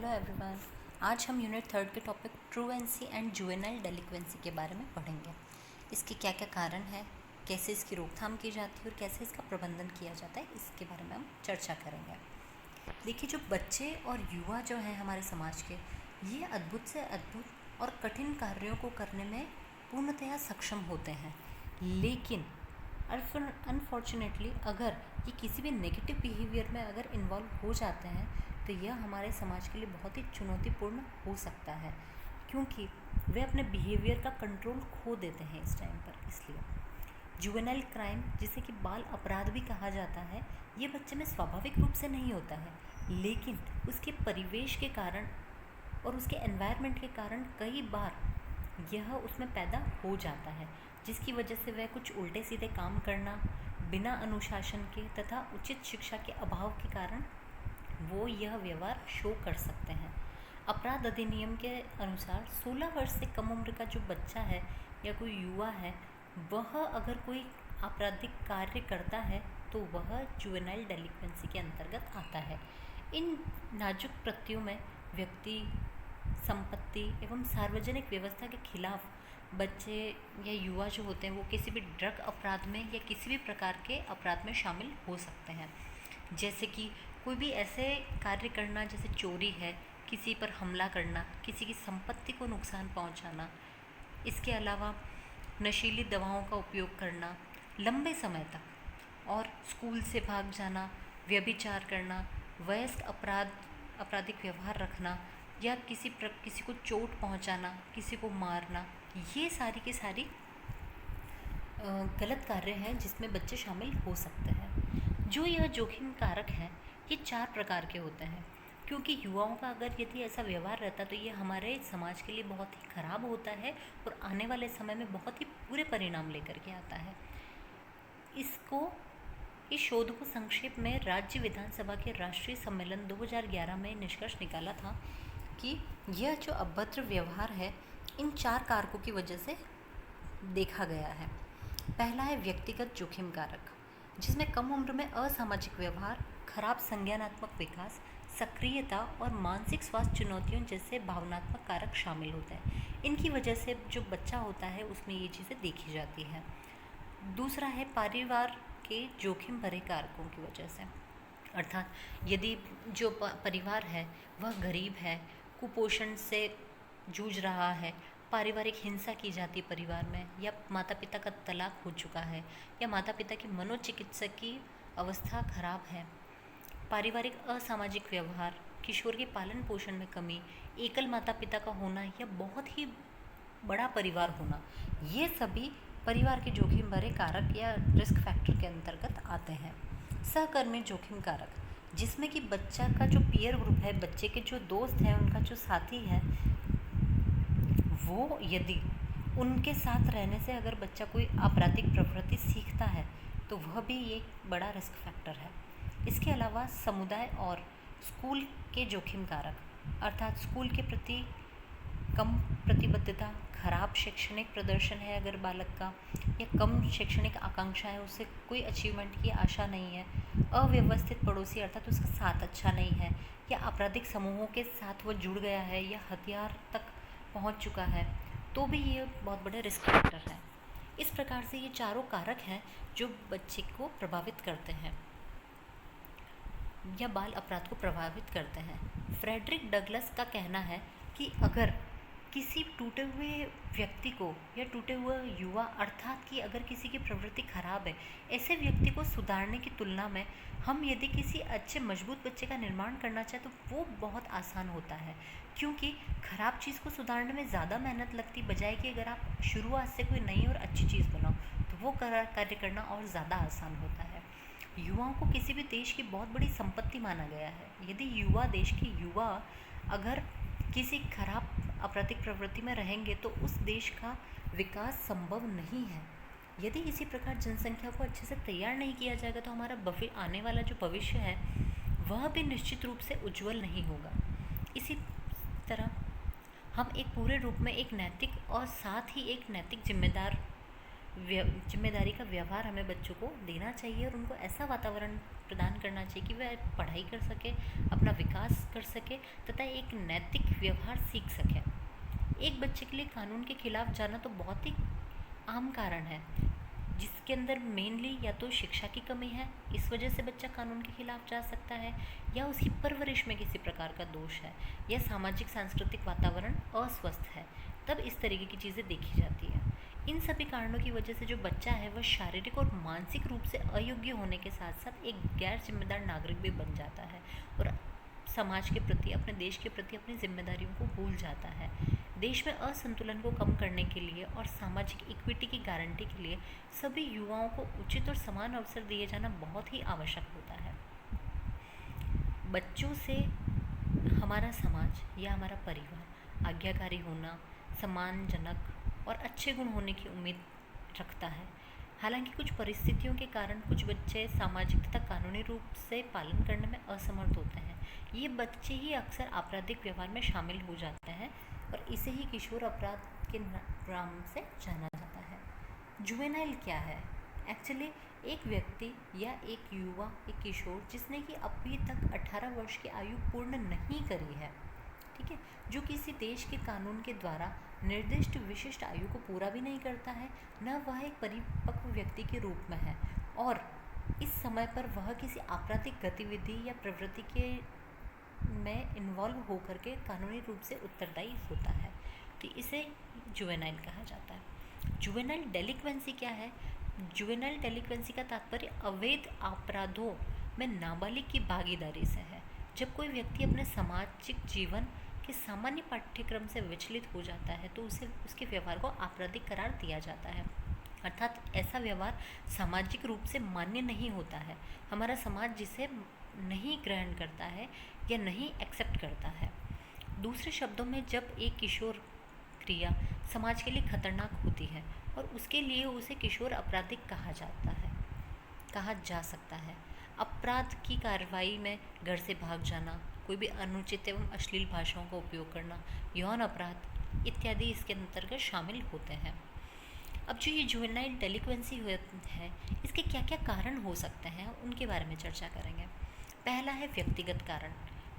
Hello everyone. आज हम unit 3 के टॉपिक ट्रूएंसी एंड जुवेनाइल डेलिक्वेंसी के बारे में पढ़ेंगे। इसके क्या क्या कारण हैं, कैसे इसकी रोकथाम की जाती है और कैसे इसका प्रबंधन किया जाता है, इसके बारे में हम चर्चा करेंगे। देखिए, जो बच्चे और युवा जो हैं हमारे समाज के, ये अद्भुत से अद्भुत और कठिन कार्यों को करने में पूर्णतया सक्षम होते हैं, लेकिन अनफॉर्चुनेटली अगर ये किसी भी नेगेटिव बिहेवियर में अगर इन्वॉल्व हो जाते हैं तो यह हमारे समाज के लिए बहुत ही चुनौतीपूर्ण हो सकता है, क्योंकि वे अपने बिहेवियर का कंट्रोल खो देते हैं इस टाइम पर। इसलिए जुवेनाइल क्राइम, जिसे कि बाल अपराध भी कहा जाता है, ये बच्चे में स्वाभाविक रूप से नहीं होता है, लेकिन उसके परिवेश के कारण और उसके एनवायरनमेंट के कारण कई बार यह उसमें पैदा हो जाता है, जिसकी वजह से वह कुछ उल्टे सीधे काम करना, बिना अनुशासन के तथा उचित शिक्षा के अभाव के कारण वो यह व्यवहार शो कर सकते हैं। अपराध अधिनियम के अनुसार 16 वर्ष से कम उम्र का जो बच्चा है या कोई युवा है, वह अगर कोई आपराधिक कार्य करता है तो वह जुवेनाइल डेलिक्वेंसी के अंतर्गत आता है। इन नाजुक कृत्यों में व्यक्ति, संपत्ति एवं सार्वजनिक व्यवस्था के खिलाफ बच्चे या युवा जो होते हैं वो किसी भी ड्रग अपराध में या किसी भी प्रकार के अपराध में शामिल हो सकते हैं, जैसे कि कोई भी ऐसे कार्य करना जैसे चोरी है, किसी पर हमला करना, किसी की संपत्ति को नुकसान पहुंचाना। इसके अलावा नशीली दवाओं का उपयोग करना लंबे समय तक, और स्कूल से भाग जाना, व्यभिचार करना, वयस्क आपराधिक व्यवहार रखना या किसी को चोट पहुंचाना, किसी को मारना, ये सारी की सारी गलत कार्य हैं जिसमें बच्चे शामिल हो सकते हैं। जो यह जोखिम कारक हैं, ये 4 प्रकार के होते हैं, क्योंकि युवाओं का अगर यदि ऐसा व्यवहार रहता तो ये हमारे समाज के लिए बहुत ही खराब होता है और आने वाले समय में बहुत ही बुरे परिणाम लेकर के आता है। इस शोध को संक्षेप में राज्य विधानसभा के राष्ट्रीय सम्मेलन 2011 में निष्कर्ष निकाला था कि यह जो अभद्र व्यवहार है इन 4 कारकों की वजह से देखा गया है। पहला है व्यक्तिगत जोखिम कारक, जिसमें कम उम्र में असामाजिक व्यवहार, खराब संज्ञानात्मक विकास, सक्रियता और मानसिक स्वास्थ्य चुनौतियों जैसे भावनात्मक कारक शामिल होते हैं। इनकी वजह से जो बच्चा होता है उसमें ये चीज़ें देखी जाती है। दूसरा है परिवार के जोखिम भरे कारकों की वजह से, अर्थात यदि जो परिवार है वह गरीब है, कुपोषण से जूझ रहा है, पारिवारिक हिंसा की जाती परिवार में, या माता पिता का तलाक हो चुका है, या माता पिता की मनोचिकित्सक की अवस्था खराब है, पारिवारिक असामाजिक व्यवहार, किशोर के पालन पोषण में कमी, एकल माता पिता का होना या बहुत ही बड़ा परिवार होना, ये सभी परिवार के जोखिम भरे कारक या रिस्क फैक्टर के अंतर्गत आते हैं। सहकर्मी जोखिम कारक, जिसमें कि बच्चा का जो पीयर ग्रुप है, बच्चे के जो दोस्त हैं, उनका जो साथी है, वो यदि उनके साथ रहने से अगर बच्चा कोई आपराधिक प्रवृत्ति सीखता है तो वह भी एक बड़ा रिस्क फैक्टर है। इसके अलावा समुदाय और स्कूल के जोखिम कारक, अर्थात स्कूल के प्रति कम प्रतिबद्धता, खराब शैक्षणिक प्रदर्शन है अगर बालक का, या कम शैक्षणिक आकांक्षा है, उससे कोई अचीवमेंट की आशा नहीं है, अव्यवस्थित पड़ोसी अर्थात उसका साथ अच्छा नहीं है, या आपराधिक समूहों के साथ वो जुड़ गया है या हथियार तक पहुंच चुका है, तो भी ये बहुत बड़े रिस्क फैक्टर है। इस प्रकार से ये चारों कारक हैं जो बच्चे को प्रभावित करते हैं या बाल अपराध को प्रभावित करते हैं। फ्रेडरिक डगलस का कहना है कि अगर किसी टूटे हुए व्यक्ति को या टूटे हुए युवा, अर्थात कि अगर किसी की प्रवृत्ति खराब है, ऐसे व्यक्ति को सुधारने की तुलना में हम यदि किसी अच्छे मजबूत बच्चे का निर्माण करना चाहें तो वो बहुत आसान होता है, क्योंकि खराब चीज़ को सुधारने में ज़्यादा मेहनत लगती, बजाय कि अगर आप शुरुआत से कोई नई और अच्छी चीज़ बनाओ तो वो कार्य करना और ज़्यादा आसान होता है। युवाओं को किसी भी देश की बहुत बड़ी संपत्ति माना गया है। यदि देश के युवा अगर किसी खराब आपराधिक प्रवृत्ति में रहेंगे तो उस देश का विकास संभव नहीं है। यदि इसी प्रकार जनसंख्या को अच्छे से तैयार नहीं किया जाएगा तो हमारा आने वाला जो भविष्य है वह भी निश्चित रूप से उज्जवल नहीं होगा। इसी तरह हम एक पूरे रूप में एक नैतिक और साथ ही एक नैतिक जिम्मेदार जिम्मेदारी का व्यवहार हमें बच्चों को देना चाहिए और उनको ऐसा वातावरण प्रदान करना चाहिए कि वह पढ़ाई कर सके, अपना विकास कर सके तथा एक नैतिक व्यवहार सीख सके। एक बच्चे के लिए कानून के खिलाफ जाना तो बहुत ही आम कारण है, जिसके अंदर मेनली या तो शिक्षा की कमी है, इस वजह से बच्चा कानून के खिलाफ जा सकता है, या उसकी परवरिश में किसी प्रकार का दोष है, या सामाजिक सांस्कृतिक वातावरण अस्वस्थ है, तब इस तरीके की चीज़ें देखी जाती है। इन सभी कारणों की वजह से जो बच्चा है वह शारीरिक और मानसिक रूप से अयोग्य होने के साथ साथ एक गैर जिम्मेदार नागरिक भी बन जाता है और समाज के प्रति, अपने देश के प्रति अपनी जिम्मेदारियों को भूल जाता है। देश में असंतुलन को कम करने के लिए और सामाजिक इक्विटी की गारंटी के लिए सभी युवाओं को उचित और समान अवसर दिए जाना बहुत ही आवश्यक होता है। बच्चों से हमारा समाज या हमारा परिवार आज्ञाकारी होना, सम्मानजनक और अच्छे गुण होने की उम्मीद रखता है। हालांकि कुछ परिस्थितियों के कारण कुछ बच्चे सामाजिक तथा कानूनी रूप से पालन करने में असमर्थ होते हैं। ये बच्चे ही अक्सर आपराधिक व्यवहार में शामिल हो जाते हैं और इसे ही किशोर अपराध के नाम से जाना जाता है। जुवेनाइल क्या है? एक्चुअली एक व्यक्ति या एक युवा, एक किशोर जिसने कि अभी तक 18 वर्ष की आयु पूर्ण नहीं करी है, ठीक है, जो किसी देश के कानून के द्वारा निर्दिष्ट विशिष्ट आयु को पूरा भी नहीं करता है, न वह एक परिपक्व व्यक्ति के रूप में है और इस समय पर वह किसी आपराधिक गतिविधि या प्रवृत्ति के में इन्वॉल्व होकर के कानूनी रूप से उत्तरदायी होता है, तो इसे जुवेनाइल कहा जाता है। जुवेनाइल डेलिक्वेंसी क्या है? जुवेनाइल डेलिक्वेंसी का तात्पर्य अवैध अपराधों में नाबालिग की भागीदारी से है। जब कोई व्यक्ति अपने सामाजिक जीवन के सामान्य पाठ्यक्रम से विचलित हो जाता है तो उसे उसके व्यवहार को आपराधिक करार दिया जाता है, अर्थात ऐसा व्यवहार सामाजिक रूप से मान्य नहीं होता है। हमारा समाज जिसे नहीं ग्रहण करता है या नहीं एक्सेप्ट करता है। दूसरे शब्दों में, जब एक किशोर क्रिया समाज के लिए खतरनाक होती है और उसके लिए उसे किशोर अपराधिक कहा जा सकता है। अपराध की कार्रवाई में घर से भाग जाना, कोई भी अनुचित एवं अश्लील भाषाओं का उपयोग करना, यौन अपराध इत्यादि इसके अंतर्गत शामिल होते हैं। अब जो ये जुवेनाइल डेलिक्वेंसी है, इसके क्या क्या कारण हो सकते हैं उनके बारे में चर्चा करेंगे। पहला है व्यक्तिगत कारण।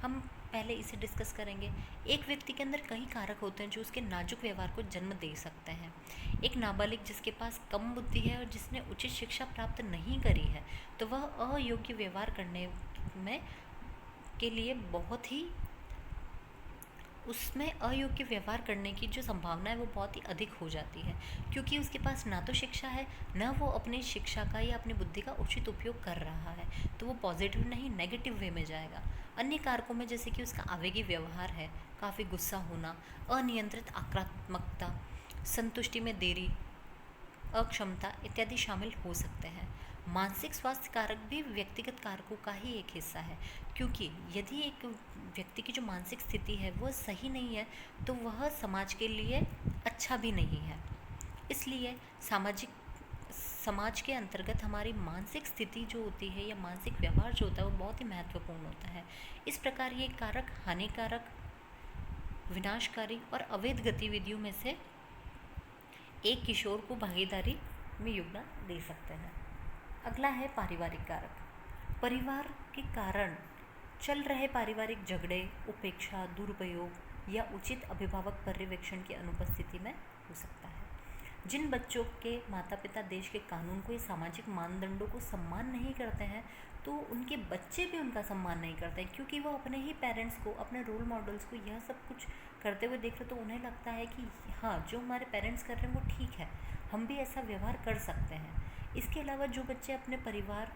हम पहले इसे डिस्कस करेंगे। एक व्यक्ति के अंदर कई कारक होते हैं जो उसके नाजुक व्यवहार को जन्म दे सकते हैं। एक नाबालिग जिसके पास कम बुद्धि है और जिसने उचित शिक्षा प्राप्त नहीं करी है, तो वह अयोग्य व्यवहार करने में के लिए बहुत ही उसमें अयोग्य व्यवहार करने की जो संभावना है वो बहुत ही अधिक हो जाती है, क्योंकि उसके पास ना तो शिक्षा है, ना वो अपनी शिक्षा का या अपनी बुद्धि का उचित उपयोग कर रहा है, तो वो पॉजिटिव नहीं नेगेटिव वे में जाएगा। अन्य कारकों में जैसे कि उसका आवेगी व्यवहार है, काफ़ी गुस्सा होना, अनियंत्रित आक्रामकता, संतुष्टि में देरी, अक्षमता इत्यादि शामिल हो सकते हैं। मानसिक स्वास्थ्य कारक भी व्यक्तिगत कारकों का ही एक हिस्सा है, क्योंकि यदि एक व्यक्ति की जो मानसिक स्थिति है वो सही नहीं है तो वह समाज के लिए अच्छा भी नहीं है। इसलिए समाज के अंतर्गत हमारी मानसिक स्थिति जो होती है या मानसिक व्यवहार जो होता है वो बहुत ही महत्वपूर्ण होता है। इस प्रकार ये कारक हानिकारक, विनाशकारी और अवैध गतिविधियों में से एक किशोर को भागीदारी में योगदान दे सकते हैं। अगला है पारिवारिक कारक। परिवार के कारण चल रहे पारिवारिक झगड़े, उपेक्षा, दुरुपयोग या उचित अभिभावक पर्यवेक्षण की अनुपस्थिति में हो सकता है। जिन बच्चों के माता पिता देश के कानून को या सामाजिक मानदंडों को सम्मान नहीं करते हैं, तो उनके बच्चे भी उनका सम्मान नहीं करते हैं, क्योंकि वो अपने ही पेरेंट्स को, अपने रोल मॉडल्स को यह सब कुछ करते हुए देख रहे, तो उन्हें लगता है कि हाँ, जो हमारे पेरेंट्स कर रहे हैं वो ठीक है, हम भी ऐसा व्यवहार कर सकते हैं। इसके अलावा जो बच्चे अपने परिवार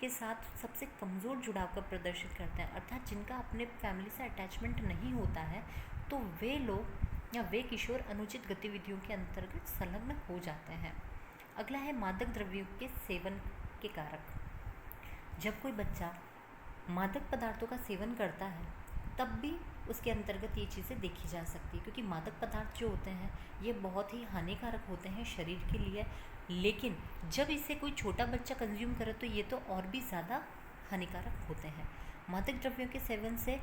के साथ सबसे कमज़ोर जुड़ाव का प्रदर्शित करते हैं, अर्थात जिनका अपने फैमिली से अटैचमेंट नहीं होता है, तो वे लोग या वे किशोर अनुचित गतिविधियों के अंतर्गत संलग्न हो जाते हैं। अगला है मादक द्रव्यों के सेवन के कारक। जब कोई बच्चा मादक पदार्थों का सेवन करता है तब भी उसके अंतर्गत ये चीज़ें देखी जा सकती है, क्योंकि मादक पदार्थ जो होते हैं ये बहुत ही हानिकारक होते हैं शरीर के लिए, लेकिन जब इसे कोई छोटा बच्चा कंज्यूम करे तो ये तो और भी ज़्यादा हानिकारक होते हैं। मादक द्रव्यों के सेवन से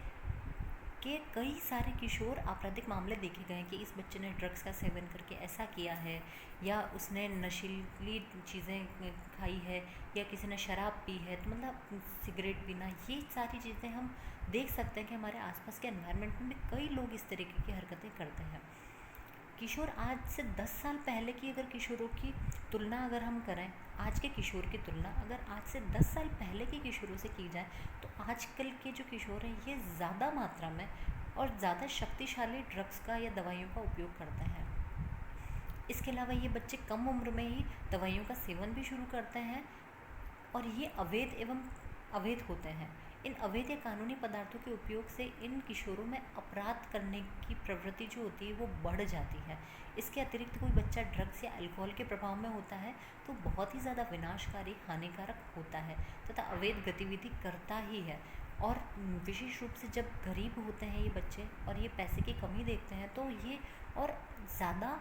कि कई सारे किशोर आपराधिक मामले देखे गए कि इस बच्चे ने ड्रग्स का सेवन करके ऐसा किया है, या उसने नशीली चीज़ें खाई है, या किसी ने शराब पी है, तो मतलब सिगरेट पीना, ये सारी चीज़ें हम देख सकते हैं कि हमारे आसपास के एनवायरनमेंट में भी कई लोग इस तरीके की हरकतें करते हैं। किशोर आज से 10 साल पहले की अगर किशोरों की तुलना अगर हम करें, आज के किशोर की तुलना अगर आज से 10 साल पहले के किशोरों से की जाए, तो आजकल के जो किशोर हैं ये ज़्यादा मात्रा में और ज़्यादा शक्तिशाली ड्रग्स का या दवाइयों का उपयोग करते हैं। इसके अलावा ये बच्चे कम उम्र में ही दवाइयों का सेवन भी शुरू करते हैं, और ये अवैध होते हैं। इन अवैध या कानूनी पदार्थों के उपयोग से इन किशोरों में अपराध करने की प्रवृत्ति जो होती है वो बढ़ जाती है। इसके अतिरिक्त कोई बच्चा ड्रग्स या अल्कोहल के प्रभाव में होता है तो बहुत ही ज़्यादा विनाशकारी, हानिकारक होता है तथा अवैध गतिविधि करता ही है। और विशेष रूप से जब गरीब होते हैं ये बच्चे और ये पैसे की कमी देखते हैं, तो ये और ज़्यादा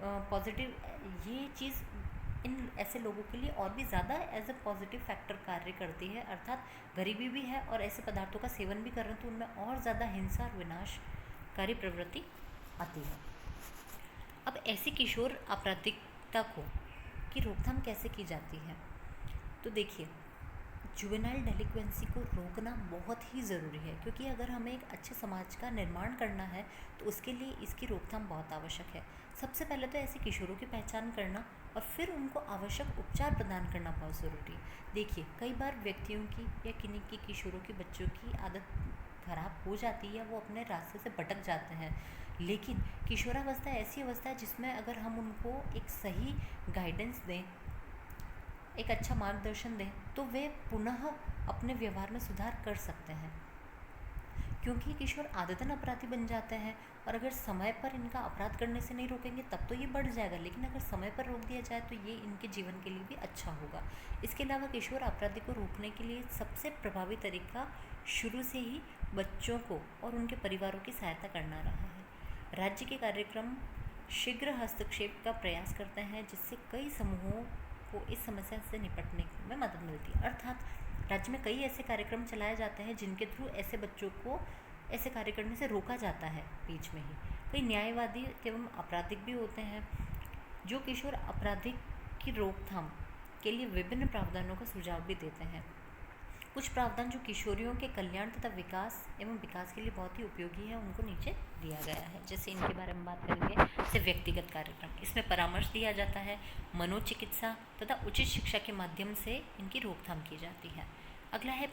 पॉजिटिव, ये चीज़ इन ऐसे लोगों के लिए और भी ज़्यादा एज अ पॉजिटिव फैक्टर कार्य करती है। अर्थात गरीबी भी है और ऐसे पदार्थों का सेवन भी कर रहे हैं, तो उनमें और ज़्यादा हिंसा और विनाशकारी प्रवृत्ति आती है। अब ऐसी किशोर आपराधिकता की रोकथाम कैसे की जाती है? तो देखिए, जुवेनाइल डेलिक्वेंसी को रोकना बहुत ही ज़रूरी है, क्योंकि अगर हमें एक अच्छे समाज का निर्माण करना है तो उसके लिए इसकी रोकथाम बहुत आवश्यक है। सबसे पहले तो ऐसे किशोरों की पहचान करना और फिर उनको आवश्यक उपचार प्रदान करना बहुत ज़रूरी है। देखिए, कई बार व्यक्तियों की या किन्हीं की किशोरों के बच्चों की आदत खराब हो जाती है, वो अपने रास्ते से भटक जाते हैं, लेकिन किशोरावस्था ऐसी अवस्था है जिसमें अगर हम उनको एक सही गाइडेंस दें, एक अच्छा मार्गदर्शन दें, तो वे पुनः अपने व्यवहार में सुधार कर सकते हैं। क्योंकि किशोर आदतन अपराधी बन जाते हैं, और अगर समय पर इनका अपराध करने से नहीं रोकेंगे तब तो ये बढ़ जाएगा, लेकिन अगर समय पर रोक दिया जाए तो ये इनके जीवन के लिए भी अच्छा होगा। इसके अलावा किशोर अपराधी को रोकने के लिए सबसे प्रभावी तरीका शुरू से ही बच्चों को और उनके परिवारों की सहायता करना रहा है। राज्य के कार्यक्रम शीघ्र हस्तक्षेप का प्रयास करते हैं, जिससे कई समूहों को इस समस्या से निपटने में मदद मिलती है। अर्थात राज्य में कई ऐसे कार्यक्रम चलाए जाते हैं जिनके थ्रू ऐसे बच्चों को ऐसे कार्य करने से रोका जाता है बीच में ही। कई न्यायवादी एवं आपराधिक भी होते हैं जो किशोर अपराधिक की रोकथाम के लिए विभिन्न प्रावधानों का सुझाव भी देते हैं। कुछ प्रावधान जो किशोरियों के कल्याण तथा विकास के लिए बहुत ही उपयोगी है, उनको नीचे दिया गया है। जैसे इनके बारे में बात करेंगे, जैसे व्यक्तिगत कार्यक्रम, इसमें परामर्श दिया जाता है, मनोचिकित्सा तथा उचित शिक्षा के माध्यम से इनकी रोकथाम की जाती है। अगला है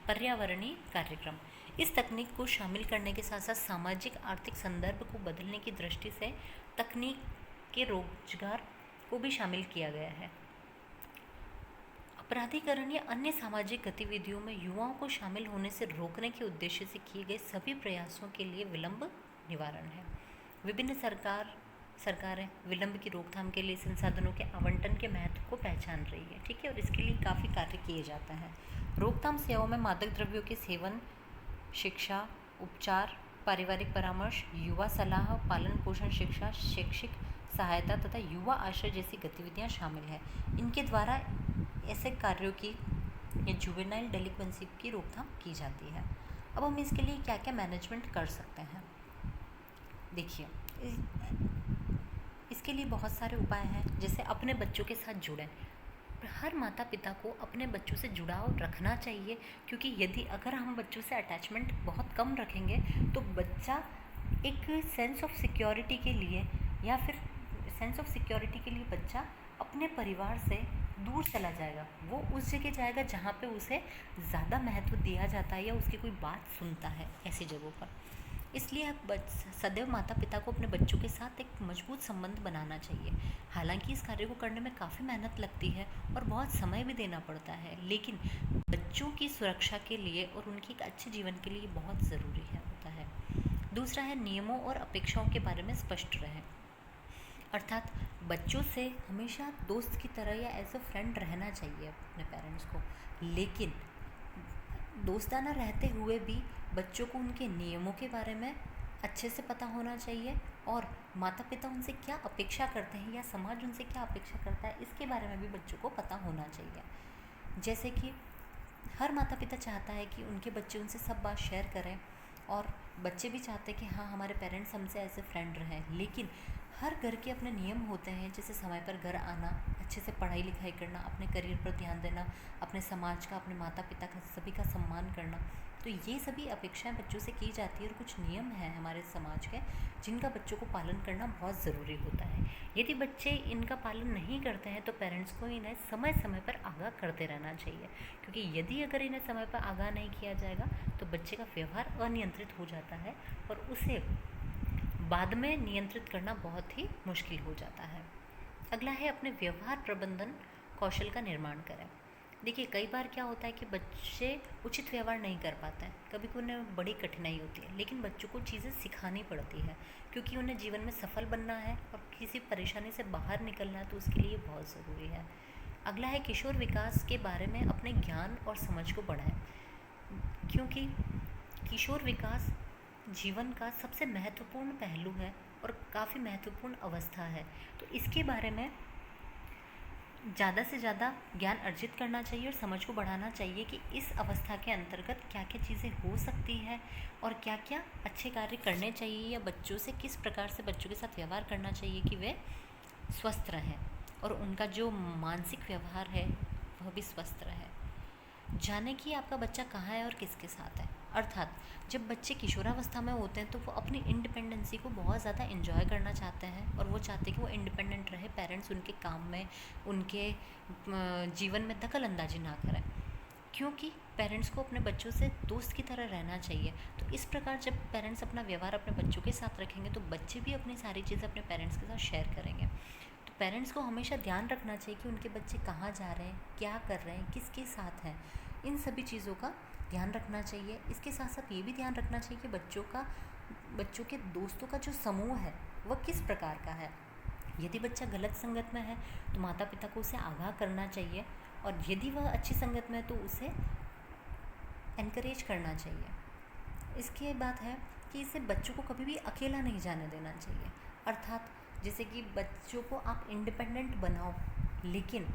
पर्यावरणीय कार्यक्रम। इस तकनीक को शामिल करने के साथ साथ सामाजिक आर्थिक संदर्भ को बदलने की दृष्टि से तकनीक के रोजगार को भी शामिल किया गया है। अपराधीकरण या अन्य सामाजिक गतिविधियों में युवाओं को शामिल होने से रोकने के उद्देश्य से किए गए सभी प्रयासों के लिए विलंब निवारण है। विभिन्न सरकारें विलंब की रोकथाम के लिए संसाधनों के आवंटन के महत्व को पहचान रही है, ठीक है, और इसके लिए काफ़ी कार्य किए जाते हैं। रोकथाम सेवाओं में मादक द्रव्यों के सेवन, शिक्षा, उपचार, पारिवारिक परामर्श, युवा सलाह, पालन पोषण शिक्षा, शैक्षिक सहायता तथा युवा आश्रय जैसी गतिविधियां शामिल हैं। इनके द्वारा ऐसे कार्यों की या जुवेनाइल डेलिक्वेंसी की रोकथाम की जाती है। अब हम इसके लिए क्या क्या मैनेजमेंट कर सकते हैं? देखिए, इसके लिए बहुत सारे उपाय हैं। जैसे अपने बच्चों के साथ जुड़ें। हर माता पिता को अपने बच्चों से जुड़ाव रखना चाहिए, क्योंकि अगर हम बच्चों से अटैचमेंट बहुत कम रखेंगे तो बच्चा एक सेंस ऑफ सिक्योरिटी के लिए बच्चा अपने परिवार से दूर चला जाएगा। वो उस जगह जाएगा जहाँ पे उसे ज़्यादा महत्व दिया जाता है या उसकी कोई बात सुनता है, ऐसी जगहों पर। इसलिए सदैव माता पिता को अपने बच्चों के साथ एक मजबूत संबंध बनाना चाहिए। हालांकि इस कार्य को करने में काफ़ी मेहनत लगती है और बहुत समय भी देना पड़ता है, लेकिन बच्चों की सुरक्षा के लिए और उनके एक अच्छे जीवन के लिए बहुत ज़रूरी होता है। दूसरा है, नियमों और अपेक्षाओं के बारे में स्पष्ट रहें। अर्थात बच्चों से हमेशा दोस्त की तरह या एज अ फ्रेंड रहना चाहिए अपने पेरेंट्स को, लेकिन दोस्ताना रहते हुए भी बच्चों को उनके नियमों के बारे में अच्छे से पता होना चाहिए, और माता पिता उनसे क्या अपेक्षा करते हैं या समाज उनसे क्या अपेक्षा करता है, इसके बारे में भी बच्चों को पता होना चाहिए। जैसे कि हर माता पिता चाहता है कि उनके बच्चे उनसे सब बात शेयर करें और बच्चे भी चाहते हैं कि हाँ हमारे पेरेंट्स हमसे ऐसे फ्रेंड रहें, लेकिन हर घर के अपने नियम होते हैं, जैसे समय पर घर आना, अच्छे से पढ़ाई लिखाई करना, अपने करियर पर ध्यान देना, अपने समाज का, अपने माता पिता का, सभी का सम्मान करना। तो ये सभी अपेक्षाएं बच्चों से की जाती है और कुछ नियम हैं हमारे समाज के जिनका बच्चों को पालन करना बहुत ज़रूरी होता है। यदि बच्चे इनका पालन नहीं करते हैं तो पेरेंट्स को इन्हें समय समय पर आगाह करते रहना चाहिए, क्योंकि यदि अगर इन्हें समय पर आगाह नहीं किया जाएगा तो बच्चे का व्यवहार अनियंत्रित हो जाता है और उसे बाद में नियंत्रित करना बहुत ही मुश्किल हो जाता है। अगला है अपने व्यवहार प्रबंधन कौशल का निर्माण करें। देखिए कई बार क्या होता है कि बच्चे उचित व्यवहार नहीं कर पाते हैं, कभी कभी उन्हें बड़ी कठिनाई होती है, लेकिन बच्चों को चीज़ें सिखानी पड़ती है क्योंकि उन्हें जीवन में सफल बनना है और किसी परेशानी से बाहर निकलना है, तो उसके लिए बहुत ज़रूरी है। अगला है किशोर विकास के बारे में अपने ज्ञान और समझ को बढ़ाएं, क्योंकि किशोर विकास जीवन का सबसे महत्वपूर्ण पहलू है और काफ़ी महत्वपूर्ण अवस्था है। तो इसके बारे में ज़्यादा से ज़्यादा ज्ञान अर्जित करना चाहिए और समझ को बढ़ाना चाहिए कि इस अवस्था के अंतर्गत क्या क्या चीज़ें हो सकती है और क्या क्या अच्छे कार्य करने चाहिए, या बच्चों से किस प्रकार से बच्चों के साथ व्यवहार करना चाहिए कि वे स्वस्थ रहें और उनका जो मानसिक व्यवहार है वह भी स्वस्थ रहे। जाने कि आपका बच्चा कहाँ है और किसके साथ है। अर्थात जब बच्चे किशोरावस्था में होते हैं तो वो अपनी इंडिपेंडेंसी को बहुत ज़्यादा एंजॉय करना चाहते हैं और वो चाहते हैं कि वो इंडिपेंडेंट रहे, पेरेंट्स उनके काम में, उनके जीवन में दखल अंदाजी ना करें, क्योंकि पेरेंट्स को अपने बच्चों से दोस्त की तरह रहना चाहिए। तो इस प्रकार जब पेरेंट्स अपना व्यवहार अपने बच्चों के साथ रखेंगे तो बच्चे भी अपनी सारी चीज़ें अपने पेरेंट्स के साथ शेयर करेंगे। तो पेरेंट्स को हमेशा ध्यान रखना चाहिए कि उनके बच्चे कहाँ जा रहे हैं, क्या कर रहे हैं, किसके साथ हैं, इन सभी चीज़ों का ध्यान रखना चाहिए। इसके साथ साथ ये भी ध्यान रखना चाहिए कि बच्चों के दोस्तों का जो समूह है वह किस प्रकार का है। यदि बच्चा गलत संगत में है तो माता पिता को उसे आगाह करना चाहिए, और यदि वह अच्छी संगत में है तो उसे एनकरेज करना चाहिए। इसके बाद है कि इसे बच्चों को कभी भी अकेला नहीं जाने देना चाहिए। अर्थात जैसे कि बच्चों को आप इंडिपेंडेंट बनाओ, लेकिन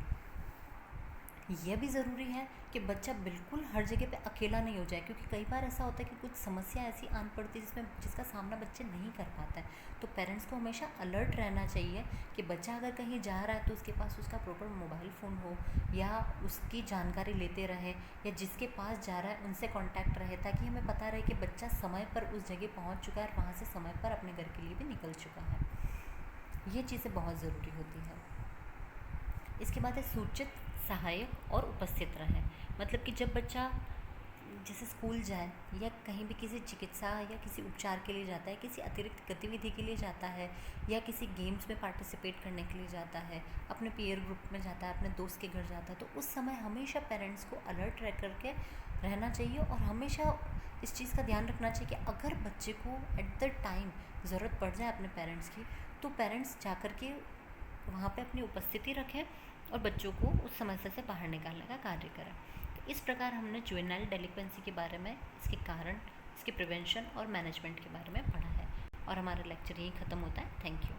यह भी ज़रूरी है कि बच्चा बिल्कुल हर जगह पे अकेला नहीं हो जाए, क्योंकि कई बार ऐसा होता है कि कुछ समस्या ऐसी आन पड़ती है जिसका सामना बच्चे नहीं कर पाते हैं। तो पेरेंट्स को हमेशा अलर्ट रहना चाहिए कि बच्चा अगर कहीं जा रहा है तो उसके पास उसका प्रॉपर मोबाइल फ़ोन हो, या उसकी जानकारी लेते रहे, या जिसके पास जा रहा है उनसे कॉन्टैक्ट रहे, ताकि हमें पता रहे कि बच्चा समय पर उस जगह पहुँच चुका है और वहाँ से समय पर अपने घर के लिए भी निकल चुका है। ये चीज़ें बहुत ज़रूरी होती है। इसके बाद है सूचित, सहायक और उपस्थित रहें। मतलब कि जब बच्चा जैसे स्कूल जाए या कहीं भी किसी चिकित्सा या किसी उपचार के लिए जाता है, किसी अतिरिक्त गतिविधि के लिए जाता है, या किसी गेम्स में पार्टिसिपेट करने के लिए जाता है, अपने पीयर ग्रुप में जाता है, अपने दोस्त के घर जाता है, तो उस समय हमेशा पेरेंट्स को अलर्ट रह करके रहना चाहिए और हमेशा इस चीज़ का ध्यान रखना चाहिए कि अगर बच्चे को एट द टाइम ज़रूरत पड़ जाए अपने पेरेंट्स की, तो पेरेंट्स जा कर के वहाँ पे अपनी उपस्थिति रखें और बच्चों को उस समस्या से बाहर निकालने का कार्य करें। तो इस प्रकार हमने जुवेनाइल डेलिक्वेंसी के बारे में, इसके कारण, इसके प्रिवेंशन और मैनेजमेंट के बारे में पढ़ा है, और हमारा लेक्चर यहीं ख़त्म होता है। Thank you.